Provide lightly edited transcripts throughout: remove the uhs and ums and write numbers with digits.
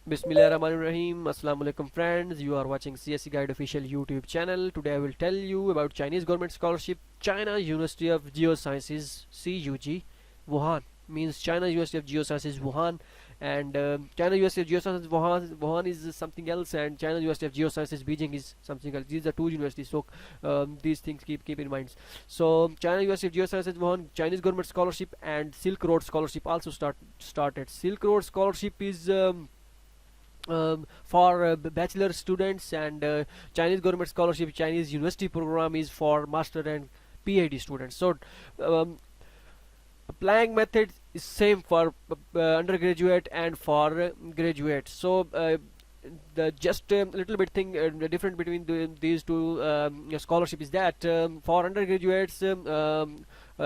Bismillahirrahmanirrahim. Assalamu alaikum friends. You are watching CSC Guide official YouTube channel. Today I will tell you about Chinese government scholarship, China University of Geosciences CUG, Wuhan. Means China University of Geosciences Wuhan, and China University of Geosciences Wuhan is something else, and China University of Geosciences Beijing is something else. These are two universities, so these things keep in mind. So China University of Geosciences Wuhan, Chinese government scholarship, and Silk Road scholarship also started. Silk Road scholarship is for bachelor students, and Chinese government scholarship, Chinese university program is for master and PhD students. So um, applying method is same for undergraduate and for graduate. So the just little bit thing the difference between these two scholarship is that for undergraduates,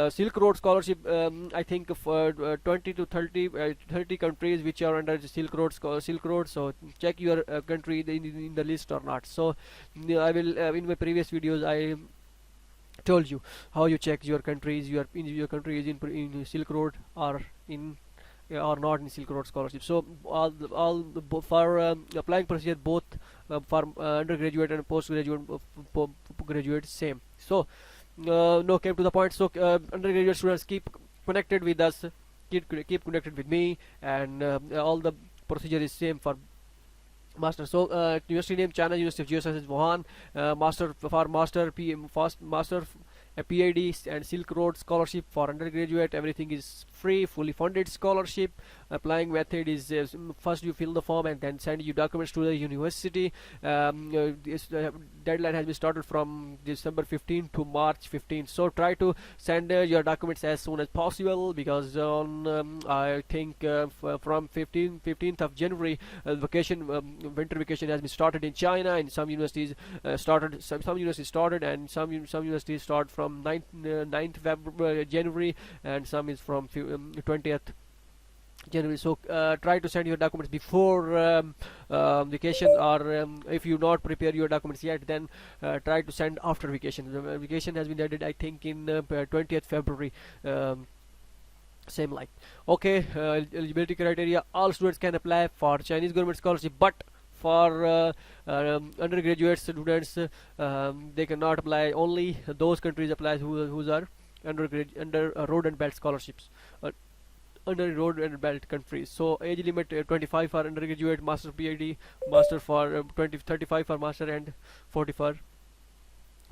Silk Road scholarship, I think for 20 to 30 countries which are under the Silk Road. So check your country in the list or not. So I will in my previous videos I told you how you check your countries, your country is in Silk Road or in or not in Silk Road scholarship. So for applying procedure both for undergraduate and postgraduate graduate same. So no, came to the point. So undergraduate students keep connected with us, keep connected with me, and all the procedure is same for master. So university name China University of Geosciences Wuhan, master for master PM fast master a PhD and Silk Road scholarship for undergraduate. Everything is free, fully funded scholarship. Applying method is first you fill the form and then send your documents to the university. This deadline has been started from December 15 to March 15. So try to send your documents as soon as possible, because on I think from 15th of January, vacation winter vacation has been started in China, and some universities some universities started, and some universities start from 9th January, and some is from 20th January. So try to send your documents before vacation, or if you not prepare your documents yet, then try to send after vacation. The vacation has been added, I think, in 20th February. Same like. Okay, eligibility criteria: all students can apply for Chinese government scholarship, but for undergraduate students, they cannot apply. Only those countries apply who are under road and belt scholarships, under road and belt countries. So age limit 25 for undergraduate, master PhD, master for 35 for master, and 40 for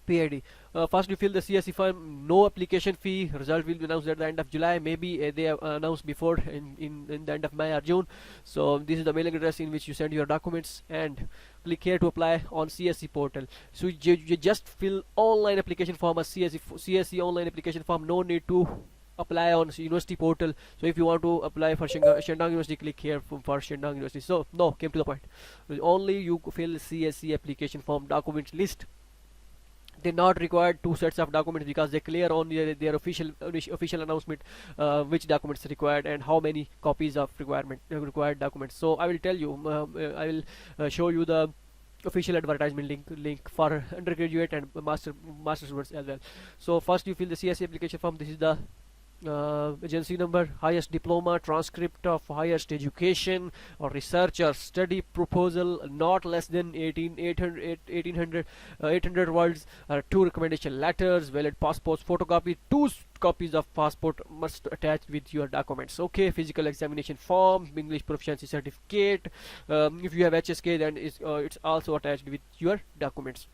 PhD. First you fill the CSC form, no application fee. Result will be announced at the end of July. Maybe they have announced before in the end of May or June. So this is the mailing address in which you send your documents, and click here to apply on CSC portal. So you just fill online application form, a CSC online application form. No need to apply on university portal. So if you want to apply for Shandong University, click here for Shandong University. So no, came to the point. Only you fill CSC application form documents list. They not required two sets of documents, because they clear on their official announcement which documents required and how many copies of required documents. So I will tell you, I will show you the official advertisement link for undergraduate and master students as well. So first you fill the CSC application form. This is the agency number, highest diploma, transcript of highest education or research or study proposal, not less than 800 words, two recommendation letters, valid passports, photocopy, two copies of passport must attach with your documents. Okay, physical examination form, English proficiency certificate. If you have HSK, then it's also attached with your documents.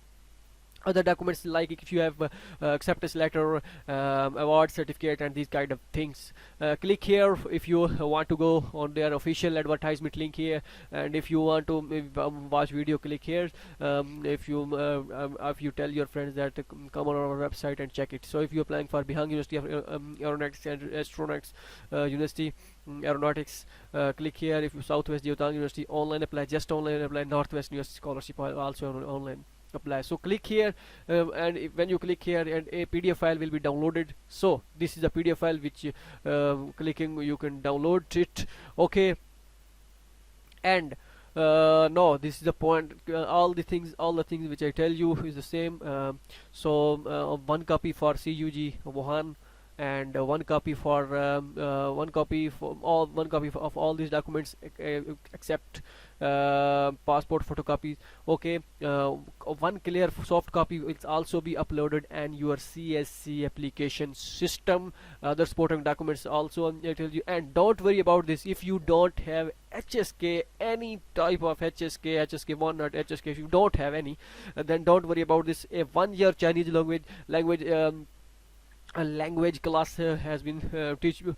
Other documents, like if you have acceptance letter, award certificate, and these kind of things. Click here if you want to go on their official advertisement link here, and if you want to watch video, click here. If you tell your friends that come on our website and check it. So if you're applying for Bihang University of Aeronautics and Astronautics University, Aeronautics, click here. If you Southwest Jiotang University, online apply, just online apply. Northwest University scholarship also online apply. So click here, and when you click here, and a PDF file will be downloaded. So this is the PDF file which clicking you can download it. Okay, and no, this is the point. All the things which I tell you is the same. So one copy for CUG Wuhan, and one copy of all these documents except passport photocopies. Okay, one clear soft copy will also be uploaded and your CSC application system. Other supporting documents also, I tell you. And don't worry about this if you don't have HSK, any type of HSK, HSK1 or HSK. If you don't have any, then don't worry about this. A 1 year Chinese language a language class has been teach you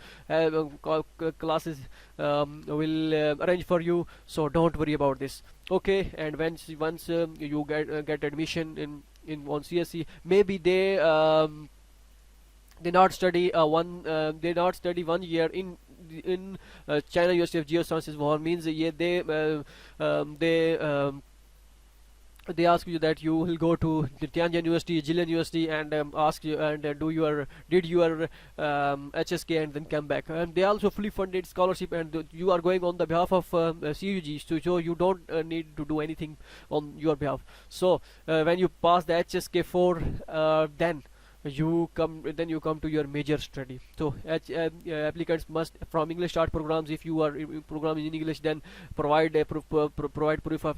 classes will arrange for you, so don't worry about this. Okay, and once you get admission in on CSC, maybe they not study they not study 1 year in China University of Geosciences, what means yeah, they ask you that you will go to the Tianjin University, Jilin University, and ask you and did your HSK and then come back. And they also fully funded scholarship, and you are going on the behalf of CUG, so you don't need to do anything on your behalf. So when you pass the HSK 4, then you come to your major study. So applicants must from English start programs. If you are programming in English, then provide provide proof of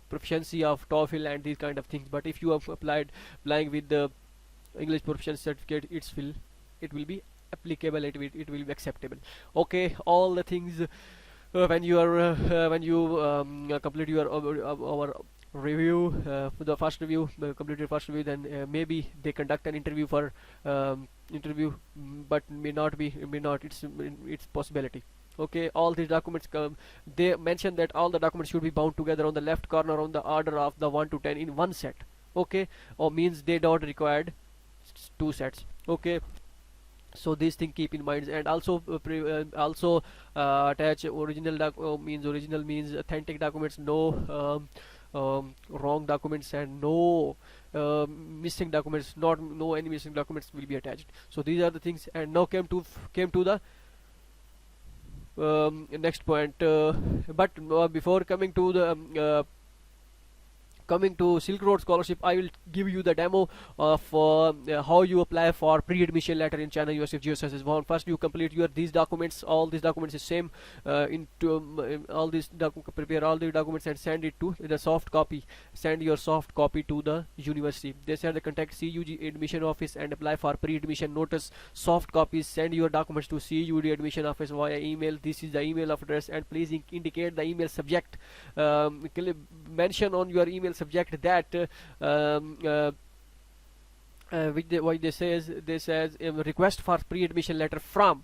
proficiency of TOEFL and these kind of things. But if you have applying with the English proficiency certificate, it will be applicable, it will be acceptable. Okay, all the things when you complete your our review for the first review, completed first review, then maybe they conduct an interview for interview, but may not, it's possibility. Okay, all these documents they mention that all the documents should be bound together on the left corner on the order of the 1 to 10 in one set. Okay, or means they don't required two sets. Okay, so this thing keep in mind. And also attach original means authentic documents, no wrong documents, and no missing documents, not no any missing documents will be attached. So these are the things. And now came to the next point, but before coming to Silk Road Scholarship, I will give you the demo of how you apply for pre-admission letter in China University of Geosciences. Well, first you complete these documents. All these documents is same. All these prepare all the documents and send it to the soft copy. Send your soft copy to the university. They said the contact CUG admission office and apply for pre-admission notice. Soft copies. Send your documents to CUG admission office via email. This is the email address, and please indicate the email subject. Mention on your email subject that what they says request for pre-admission letter from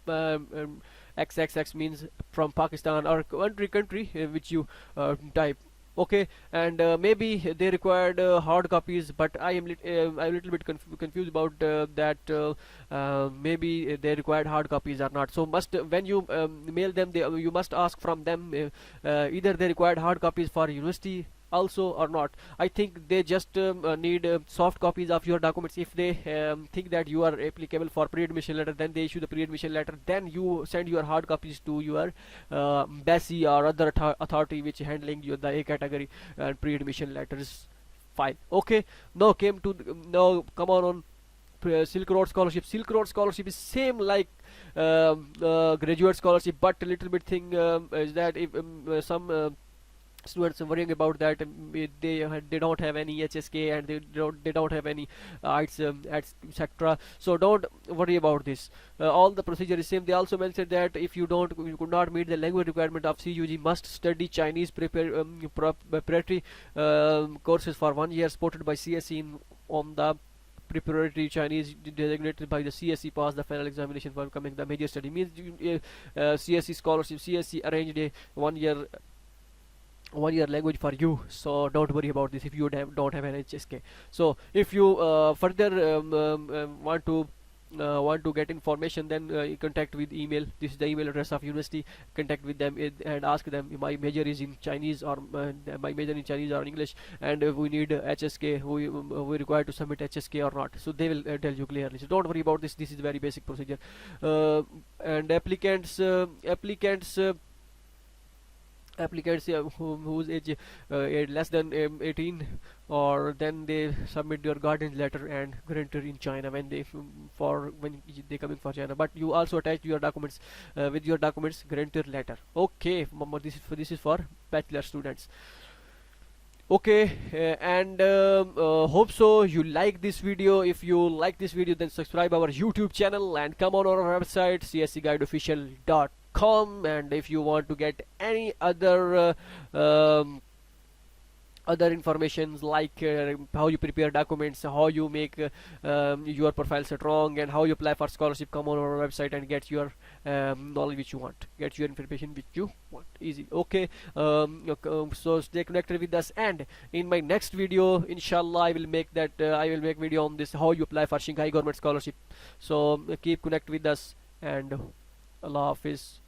XXX, means from Pakistan or country which you type. Okay, and maybe they required hard copies, but I'm a little bit confused about that. Maybe they required hard copies or not. So when you mail them, you must ask from them either they required hard copies for university also or not. I think they just need soft copies of your documents. If they think that you are applicable for pre-admission letter, then they issue the pre-admission letter. Then you send your hard copies to your BASI or other authority which handling the A category and pre-admission letters file. Okay, now come on Silk Road Scholarship. Silk Road Scholarship is same like graduate scholarship, but a little bit thing is that if some students are worrying about that they don't have any HSK and they don't have any IELTS etc. So don't worry about this. All the procedure is same. They also mentioned that if you could not meet the language requirement of CUG, must study Chinese preparatory courses for 1 year supported by CSC on the preparatory Chinese designated by the CSC, pass the final examination for becoming the major study. Means CSC scholarship, CSC arranged a 1 year language for you, so don't worry about this if you don't have an HSK. So if you further want to get information, then you contact with email. This is the email address of university. Contact with them and ask them, my major is in Chinese or my major in Chinese or English, and we need HSK, we require to submit HSK or not. So they will tell you clearly. So don't worry about this. This is very basic procedure. And applicants applicants whose age less than 18, or then they submit their guardian letter and guarantor in China when they coming for China. But you also attach your documents with your documents guarantor letter. Okay, this is for bachelor students. Okay, and hope so you like this video. If you like this video, then subscribe our YouTube channel and come on our website cscguideofficial.com. And if you want to get any other informations like how you prepare documents, how you make your profile strong, and how you apply for scholarship, come on our website and get your knowledge which you want, get your information which you want. Easy. Okay, so stay connected with us, and in my next video, inshallah, I will make video on this, how you apply for Shanghai government scholarship. So keep connected with us, and Allah Hafiz.